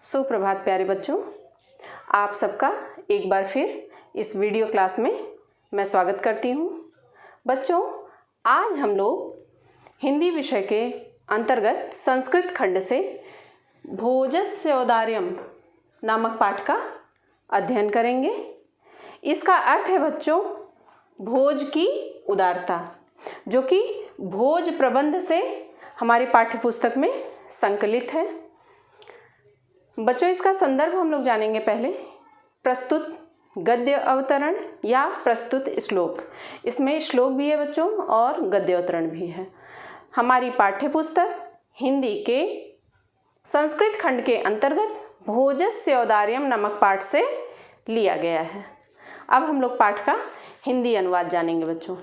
सुप्रभात प्यारे बच्चों, आप सबका एक बार फिर इस वीडियो क्लास में मैं स्वागत करती हूँ। बच्चों, आज हम लोग हिंदी विषय के अंतर्गत संस्कृत खंड से भोजस्य औदार्यम नामक पाठ का अध्ययन करेंगे। इसका अर्थ है बच्चों भोज की उदारता, जो कि भोज प्रबंध से हमारी पाठ्यपुस्तक में संकलित है। बच्चों, इसका संदर्भ हम लोग जानेंगे। पहले प्रस्तुत गद्य अवतरण या प्रस्तुत श्लोक, इसमें श्लोक भी है बच्चों और गद्य अवतरण भी है। हमारी पाठ्यपुस्तक हिंदी के संस्कृत खंड के अंतर्गत भोजस्य औदार्यम नामक पाठ से लिया गया है। अब हम लोग पाठ का हिंदी अनुवाद जानेंगे बच्चों।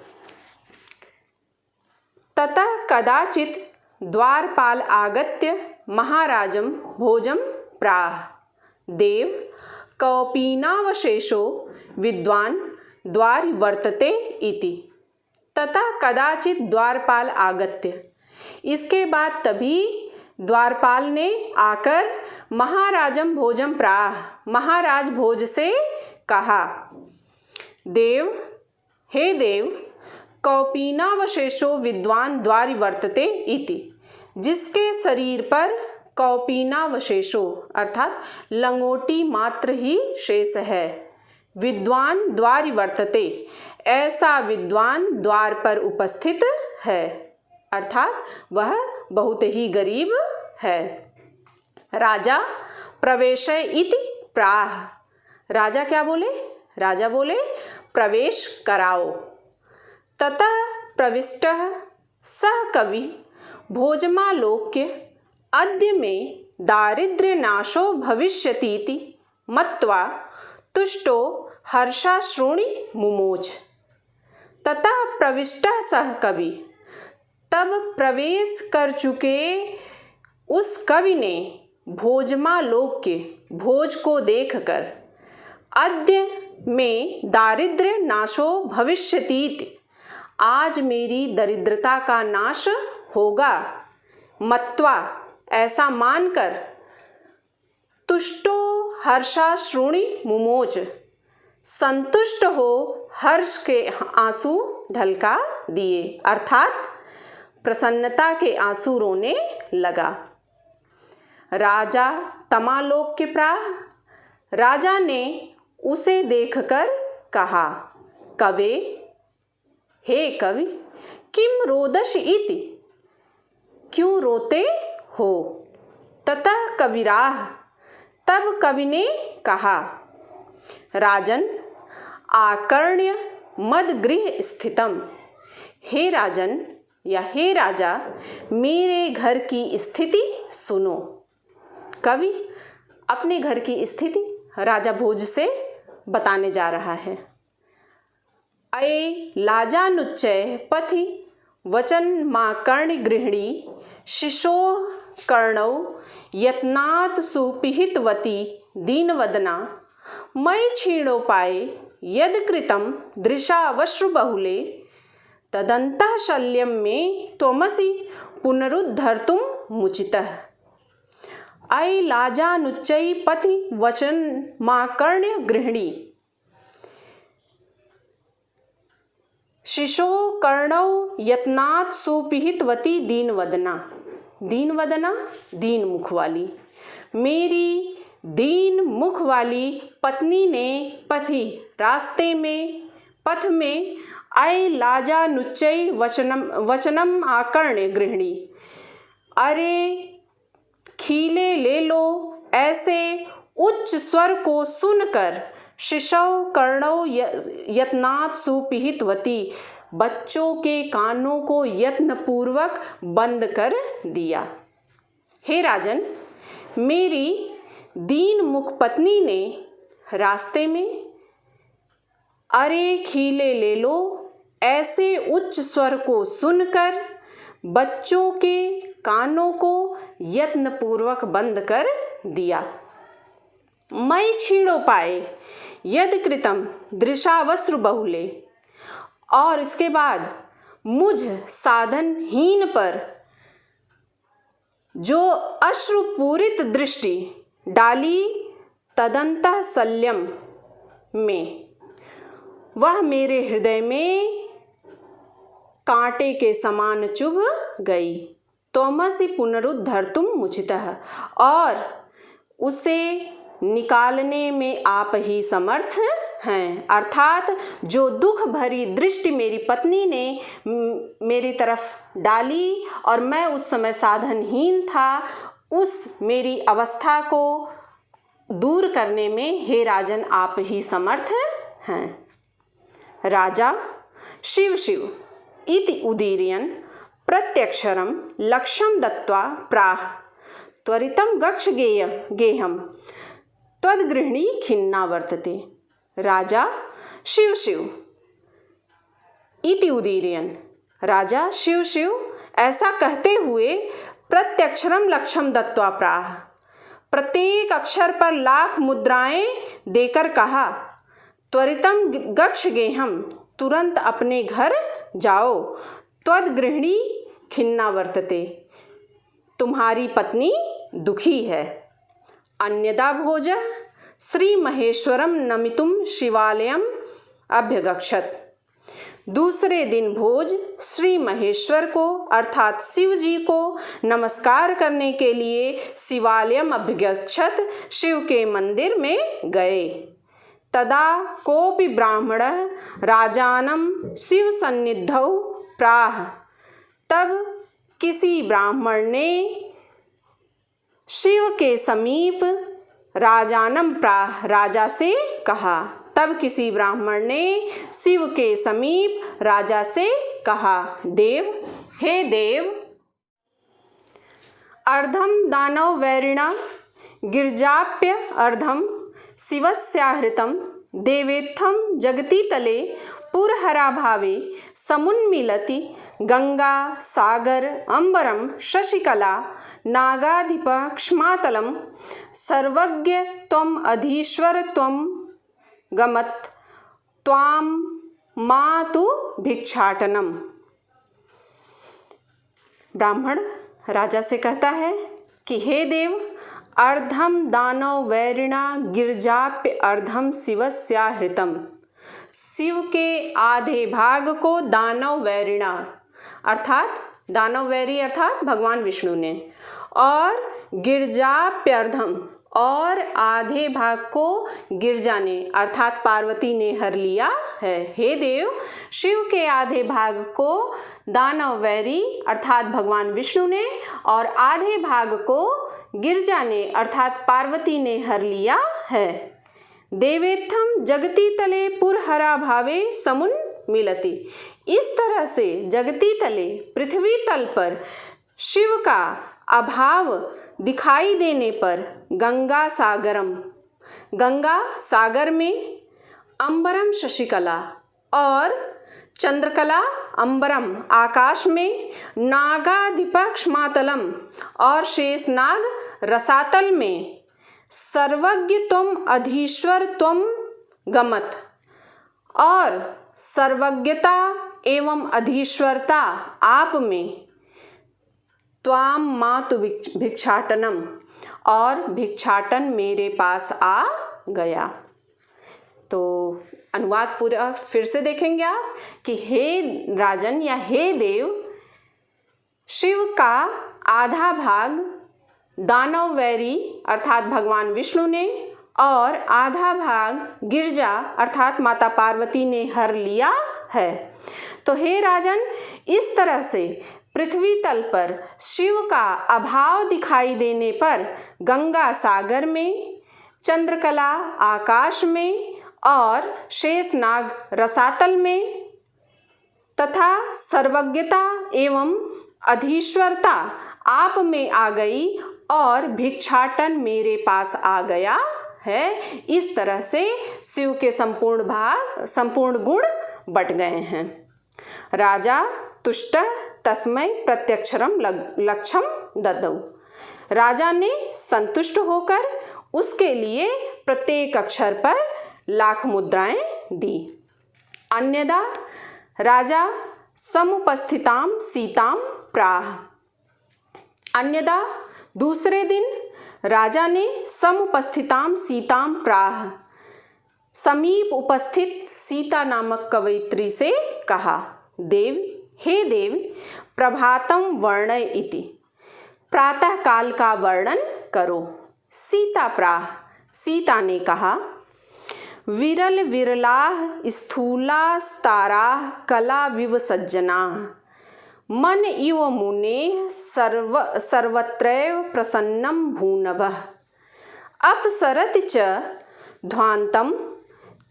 ततः कदाचित् द्वारपाल आगत्य महाराजं भोजं प्राह देव कौपीनावशेषो विद्वान् द्वारि वर्तते इति। ततः कदाचित् द्वारपाल आगत्य, इसके बाद तभी द्वारपाल ने आकर महाराजं भोजं प्राह, महाराज भोज से कहा, देव हे देव कौपीनावशेषो विद्वान् द्वारि वर्तते इति। जिसके शरीर पर कौपीनावशेषो अर्थात लंगोटी मात्र ही शेष है, विद्वान द्वारि वर्तते, ऐसा विद्वान द्वार पर उपस्थित है, अर्थात वह बहुत ही गरीब है। राजा प्रवेशय इति प्राह, राजा क्या बोले? राजा बोले प्रवेश कराओ। ततः प्रविष्टः सः कवि भोजमालोक्य अद्य में दारिद्र्य नाशो भविष्यतीति मत्वा तुष्टो हर्षाश्रुणि मुमोच। ततः प्रविष्टः सह कवि, तब प्रवेश कर चुके उस कवि ने भोजमालोक्य, भोज को देखकर, अद्य में दारिद्र्य नाशो भविष्यतीति, आज मेरी दरिद्रता का नाश होगा, मत्वा ऐसा मानकर, तुष्टो हर्षाश्रुणि मुमोच, संतुष्ट हो हर्ष के आंसू ढलका दिए, अर्थात प्रसन्नता के आंसू रोने लगा। राजा तमालोक्य प्राह, राजा ने उसे देखकर कहा, कवे हे कवि किम रोदश इति, क्यों रोते हो? ततः कविराह, तब कवि ने कहा, राजन आकर्ण्य मदगृह स्थितम, हे राजन या हे राजा मेरे घर की स्थिति सुनो। कवि अपने घर की स्थिति राजा भोज से बताने जा रहा है। अये लाजानुच्चय पथि वचन माँ कर्ण गृहिणी शिशो कर्णौ यत्नात् सुपिहितवती दीनवदना मयि क्षीणोपाये यद कृतं दृशावश्रुबहुले तदन्तः शल्यं मे त्वमसि पुनरुद्धर्तुं मुचितः। अये लाजानुच्चयी पथि वचन माँ कर्ण गृहिणी शिशो कर्णौ यत्नात् सुपिहितवती दीनवदना, दीनवदना दीन मुख वाली, मेरी दीन मुख वाली पत्नी ने पथि रास्ते में, पथ में, अय लाजानुच्चय वचनम आकर्ण्य गृहिणी, अरे खीले ले लो ऐसे उच्च स्वर को सुनकर, शिशौ कर्णौ यत्नात् सुपिहितवती, बच्चों के कानों को यत्नपूर्वक बंद कर दिया। हे राजन, मेरी दीन मुख पत्नी ने रास्ते में अरे खीले ले लो ऐसे उच्च स्वर को सुनकर बच्चों के कानों को यत्नपूर्वक बंद कर दिया। मयि क्षीणोपाये यद कृतं दृशावश्रु बहुले, और इसके बाद मुझ साधनहीन पर जो अश्रुपूरित दृष्टि डाली तदंतः शल्यम में, वह मेरे हृदय में कांटे के समान चुभ गई। त्वमसि पुनरुद्धर्तुं मुचितः, और उसे निकालने में आप ही समर्थ हैं। अर्थात जो दुख भरी दृष्टि मेरी पत्नी ने मेरी तरफ डाली और मैं उस समय साधनहीन था, उस मेरी अवस्था को दूर करने में हे राजन आप ही समर्थ हैं। राजा शिव शिव इति उदीरयन् प्रत्यक्षरं लक्ष्यं दत्त्वा प्राह त्वरितं गच्छ गेहं त्वद्गृहिणी खिन्ना वर्तते। राजा शिव शिव इति उदीरयन्, राजा शिव शिव ऐसा कहते हुए प्रत्यक्षरम लक्ष्यम दत्त्वा प्राह, प्रत्येक अक्षर पर लाख मुद्राएं देकर कहा, त्वरितम गच्छ गेहम, तुरंत अपने घर जाओ, त्वद्गृहिणी खिन्ना वर्तते, तुम्हारी पत्नी दुखी है। अन्यदा भोज श्री महेश्वरम नमितुम शिवालयम अभ्यगच्छत, दूसरे दिन भोज श्री महेश्वर को अर्थात शिव जी को नमस्कार करने के लिए शिवालयम अभ्यगच्छत, शिव के मंदिर में गए। तदा कोपि ब्राह्मणः राजानं शिव सन्निधौ प्राह, तब किसी ब्राह्मण ने शिव के समीप राजानम प्राह, राजा से कहा। तब किसी ब्राह्मण ने शिव के समीप राजा से कहा, देव, हे देव, अर्धम दानव वैरिणा गिर्जाप्य अर्धम शिवस्याहृतं देवेत्थं जगति तले पुरहरा भावे समुन्मीलति गंगा सागर अंबरम शशिकला नागाधिपक्ष्मातलम सर्वज्ञ त्वम अधीश्वर त्वम गमत त्वाम मातु भिक्षाटनम। ब्राह्मण राजा से कहता है कि हे देव, अर्धम दानव वैरिणा गिरजाप्य अर्धम शिवस्याहृतम, शिव के आधे भाग को दानव वैरिणा अर्थात दानव वैरी अर्थात भगवान विष्णु ने, और गिरजाप्यर्धम और आधे भाग को गिरजा ने अर्थात पार्वती ने हर लिया है। हे देव, शिव के आधे भाग को दानव वैरी अर्थात भगवान विष्णु ने और आधे भाग को गिरजा ने अर्थात पार्वती ने हर लिया है। देवेत्थम जगती तले पुरहरा भावे समुन मिलती, इस तरह से जगती तले पृथ्वी तल पर शिव का अभाव दिखाई देने पर गंगा सागरम, गंगा सागर में, अंबरम शशिकला और चंद्रकला अंबरम आकाश में, नागाधिपक्ष्मातलम और शेषनाग रसातल में, सर्वज्ञ त्वम अधीश्वर त्वम गमत और सर्वज्ञता एवं अधीश्वरता आप में, त्वाम मातु भिक्षाटनम और भिक्षाटन मेरे पास आ गया। तो अनुवाद पूरा फिर से देखेंगे आप कि हे राजन या हे देव, शिव का आधा भाग दानव वैरी अर्थात भगवान विष्णु ने और आधा भाग गिरजा अर्थात माता पार्वती ने हर लिया है। तो हे राजन, इस तरह से पृथ्वी तल पर शिव का अभाव दिखाई देने पर गंगा सागर में, चंद्रकला आकाश में और शेषनाग रसातल में तथा सर्वज्ञता एवं अधीश्वरता आप में आ गई और भिक्षाटन मेरे पास आ गया है। इस तरह से शिव के संपूर्ण गुण बट गए हैं। राजा तुष्ट तस्मै प्रत्यक्षरम लक्ष्यम ददौ, राजा ने संतुष्ट होकर उसके लिए प्रत्येक अक्षर पर लाख मुद्राएं दी। अन्यदा राजा समुपस्थिताम सीताम प्राह, अन्यदा दूसरे दिन राजा ने समुपस्थितां सीतां प्राह, समीप उपस्थित सीता नामक कवयित्री से कहा, देव, हे देव, प्रभातम वर्णय इति, प्रातः काल का वर्णन करो। सीता प्राह, सीता ने कहा, विरल विरलाः स्थूलास्ताराः कलाविव सज्जनाः, मन इव मुनेः सर्वत्रैव प्रसन्नं भूनभः, अपसरति च ध्वान्तं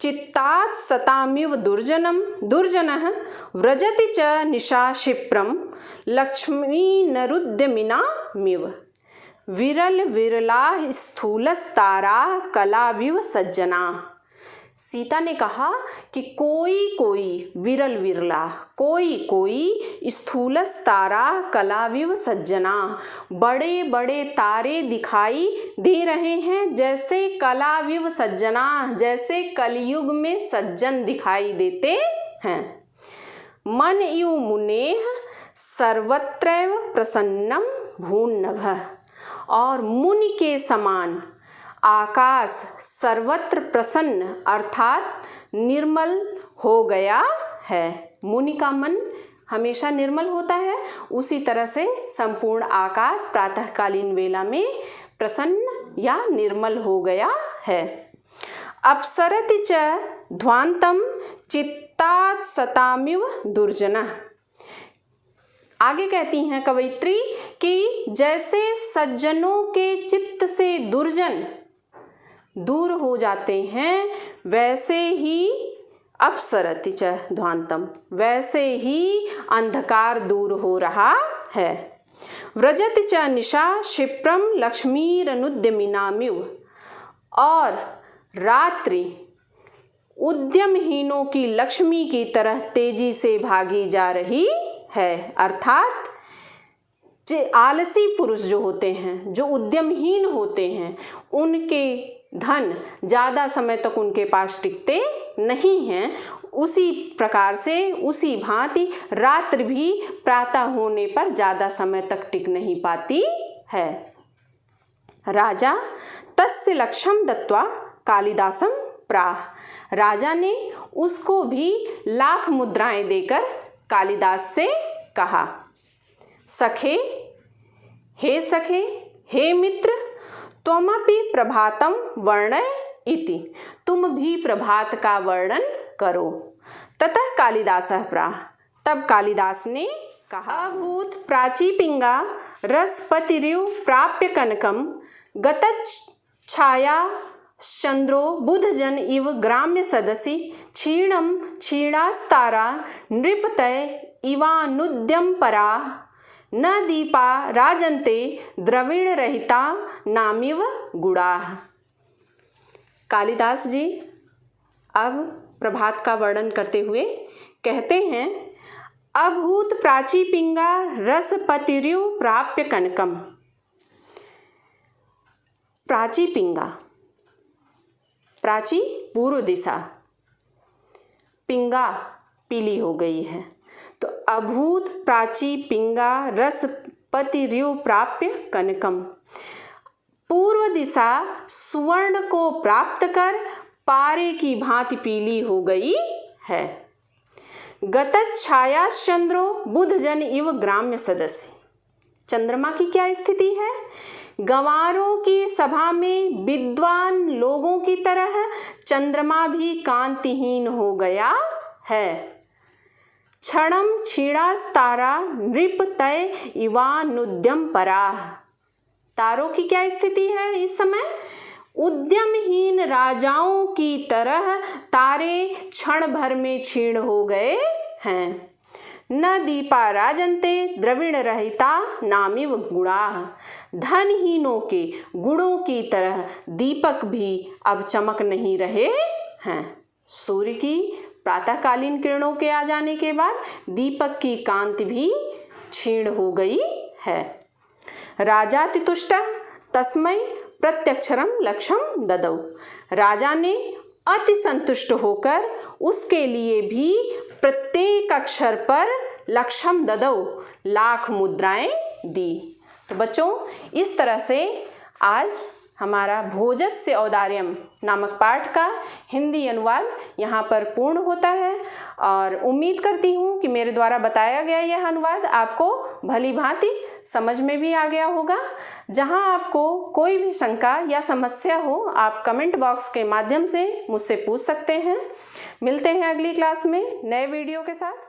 चित्तात् सतामिव दुर्जनः, व्रजति च निशा क्षिप्रं लक्ष्मीनरुद्यमिनामिव, विरल विरलाः स्थूलस्ताराः कलाविव सज्जनाः। सीता ने कहा कि कोई कोई विरल विरला, कोई कोई स्थूलस्तारा कलाविव सज्जना, बड़े बड़े तारे दिखाई दे रहे हैं जैसे कलाविव सज्जना, जैसे कलयुग में सज्जन दिखाई देते हैं। मन इव मुनेः सर्वत्रैव प्रसन्नम भूनभः, और मुनि के समान आकाश सर्वत्र प्रसन्न अर्थात निर्मल हो गया है। मुनि का मन हमेशा निर्मल होता है, उसी तरह से संपूर्ण आकाश प्रातःकालीन वेला में प्रसन्न या निर्मल हो गया है। अपसरति च ध्वान्तं चित्तात् सतामिव दुर्जनः। आगे कहती हैं कवयित्री कि जैसे सज्जनों के चित्त से दुर्जन दूर हो जाते हैं, वैसे ही अपसरति च ध्वान्तम, वैसे ही अंधकार दूर हो रहा है। व्रजति च निशा क्षिप्रम लक्ष्मीरनुद्यमिनामिव, और रात्रि उद्यमहीनों की लक्ष्मी की तरह तेजी से भागी जा रही है। अर्थात जो आलसी पुरुष जो होते हैं, जो उद्यमहीन होते हैं, उनके धन ज़्यादा समय तक उनके पास टिकते नहीं हैं, उसी प्रकार से उसी भांति रात्रि भी प्रातः होने पर ज़्यादा समय तक टिक नहीं पाती है। राजा तस्य लक्ष्यम दत्वा कालिदासम प्राह, राजा ने उसको भी लाख मुद्राएं देकर कालिदास से कहा, सखे, हे सखे, हे मित्र, त्वमपि प्रभातम वर्णय इति, तुम भी प्रभात का वर्णन करो। ततः कालिदासः प्राह, तब कालिदास ने कहा, अभूत प्राचीपिंगा रसपतिरिव प्राप्य कनकम गतच्छाया चंद्रो बुधजन इव ग्राम्य सदसि क्षीणम क्षीणास्तारा नृपतय इवानुद्यम परा न दीपा राजन्ते द्रविण रहिता नामिव गुणाः। कालिदास जी अब प्रभात का वर्णन करते हुए कहते हैं, अभूत प्राची पिंगा रसपतिरिव प्राप्य कनकम। प्राची पिंगा, प्राची पूर्व दिशा, पिंगा पीली हो गई है, तो अभूत प्राची पिंगा रसपतिरिव प्राप्य कनकम, पूर्व दिशा सुवर्ण को प्राप्त कर पारे की भांति पीली हो गई है। गतच्छाया चंद्रो बुधजन इव ग्राम्य सदस्य, चंद्रमा की क्या स्थिति है? गंवारों की सभा में विद्वान लोगों की तरह चंद्रमा भी कांतिहीन हो गया है। क्षणम क्षीणास्तारा नृप तय इवानुद्यम पराः, तारों की क्या स्थिति है इस समय? उद्यमहीन राजाओं की तरह तारे क्षण भर में क्षीण हो गए हैं। न दीपा राजन्ते द्रविण रहिता नामिव गुणाः, धनहीनों के गुणों की तरह दीपक भी अब चमक नहीं रहे हैं। सूर्य की प्रातःकालीन किरणों के आ जाने के बाद दीपक की कांति भी क्षीण हो गई है। राजातितुष्टः तस्मै प्रत्यक्षरम लक्ष्यम ददौ, राजा ने अति संतुष्ट होकर उसके लिए भी प्रत्येक अक्षर पर लक्ष्यम ददौ, लाख मुद्राएं दी। तो बच्चों, इस तरह से आज हमारा भोजस्य औदार्यम नामक पाठ का हिंदी अनुवाद यहाँ पर पूर्ण होता है और उम्मीद करती हूँ कि मेरे द्वारा बताया गया यह अनुवाद आपको भली भांति समझ में भी आ गया होगा। जहाँ आपको कोई भी शंका या समस्या हो आप कमेंट बॉक्स के माध्यम से मुझसे पूछ सकते हैं। मिलते हैं अगली क्लास में नए वीडियो के साथ।